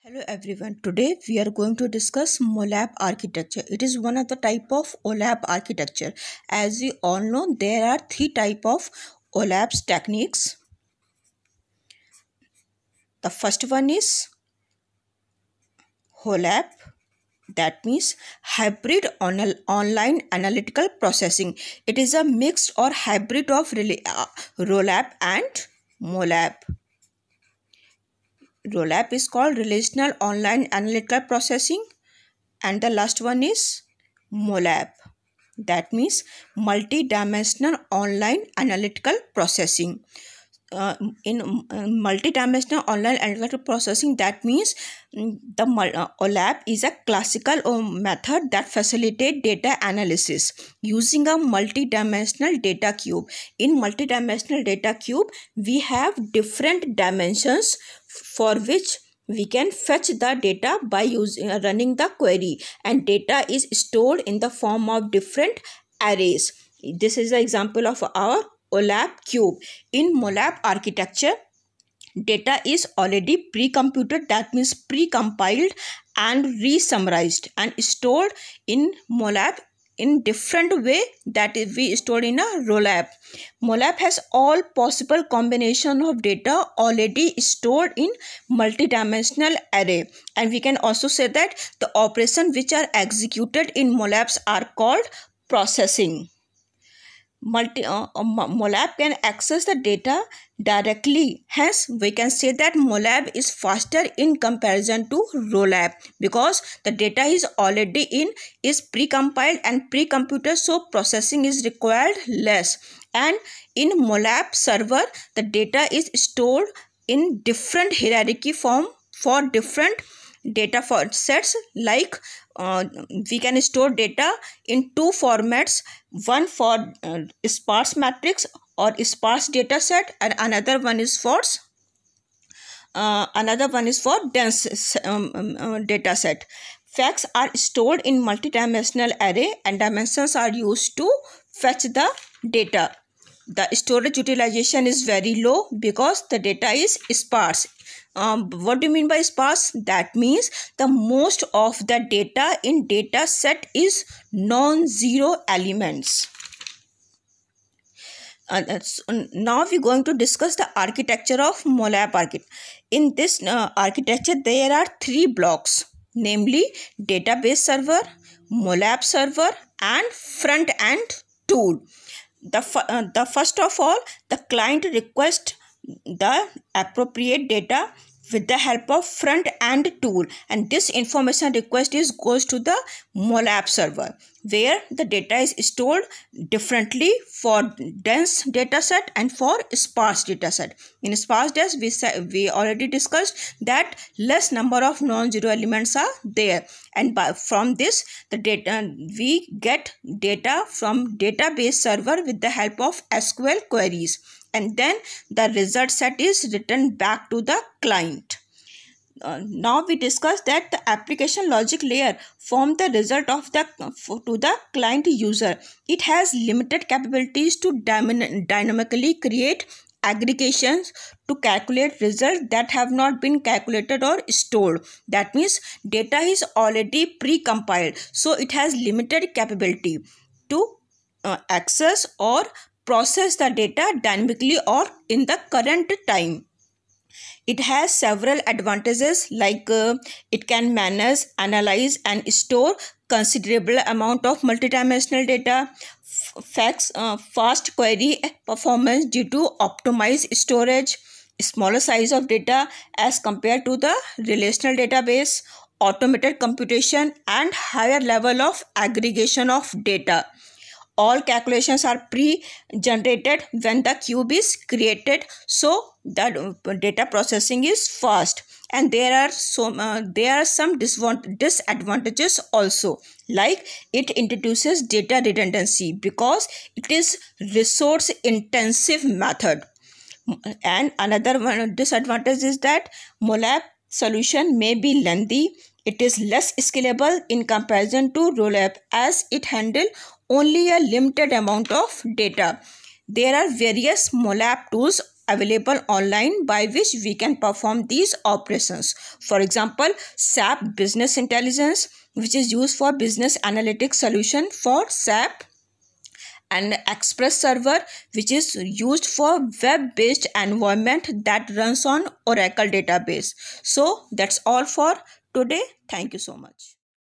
Hello everyone. Today we are going to discuss MOLAP architecture. It is one of the type of OLAP architecture. As we all know, there are three type of OLAPs techniques. The first one is HOLAP. That means hybrid online analytical processing. It is a mixed or hybrid of ROLAP and MOLAP. ROLAP is called Relational Online Analytical Processing, and the last one is MOLAP. That means multi-dimensional online analytical processing. In multi-dimensional online analytical processing, that means the OLAP is a classical method that facilitates data analysis using a multi-dimensional data cube. In multi-dimensional data cube, we have different dimensions for which we can fetch the data by running the query, and data is stored in the form of different arrays. This is the example of our OLAP cube. In MOLAP architecture, data is already pre-computed, that means pre-compiled and re-summarized and stored in MOLAP in different way that we stored in a ROLAP. MOLAP has all possible combination of data already stored in multidimensional array, and we can also say that the operations which are executed in MOLAPs are called processing. MOLAP can access the data directly. Hence, we can say that MOLAP is faster in comparison to ROLAP because the data is already is pre-compiled and pre-computed, so processing is required less. And in MOLAP server, the data is stored in different hierarchy form for different data for sets. Like we can store data in two formats, one for sparse matrix or sparse data set, and another one is for dense data set. Facts are stored in multidimensional array and dimensions are used to fetch the data. The storage utilization is very low because the data is sparse. What do you mean by sparse? That means the most of the data in data set is non-zero elements. Now we're going to discuss the architecture of MOLAP architecture. In this architecture, there are three blocks, namely database server, MOLAP server, and front-end tool. The first of all, the client requests the appropriate data with the help of front-end tool, and this information request goes to the MOLAP server, where the data is stored differently for dense data set and for sparse data set. In sparse data, we already discussed that less number of non-zero elements are there, and from this the data we get data from database server with the help of SQL queries, and then the result set is written back to the client. Now we discuss that the application logic layer form the result of to the client user. It has limited capabilities to dynamically create aggregations to calculate results that have not been calculated or stored. That means data is already pre-compiled, so it has limited capability to access or process the data dynamically or in the current time. It has several advantages, like it can manage, analyze, and store considerable amount of multidimensional data. Fast query performance due to optimized storage, smaller size of data as compared to the relational database, automated computation, and higher level of aggregation of data. All calculations are pre-generated when the cube is created, so the data processing is fast. And there are some disadvantages also, like it introduces data redundancy because it is resource intensive method. And another one disadvantage is that MOLAP solution may be lengthy. It is less scalable in comparison to ROLAP as it handles only a limited amount of data. There are various MOLAP tools available online by which we can perform these operations. For example, SAP Business Intelligence, which is used for business analytics solution for SAP, and Express Server, which is used for web-based environment that runs on Oracle database. So that's all for today. Thank you so much.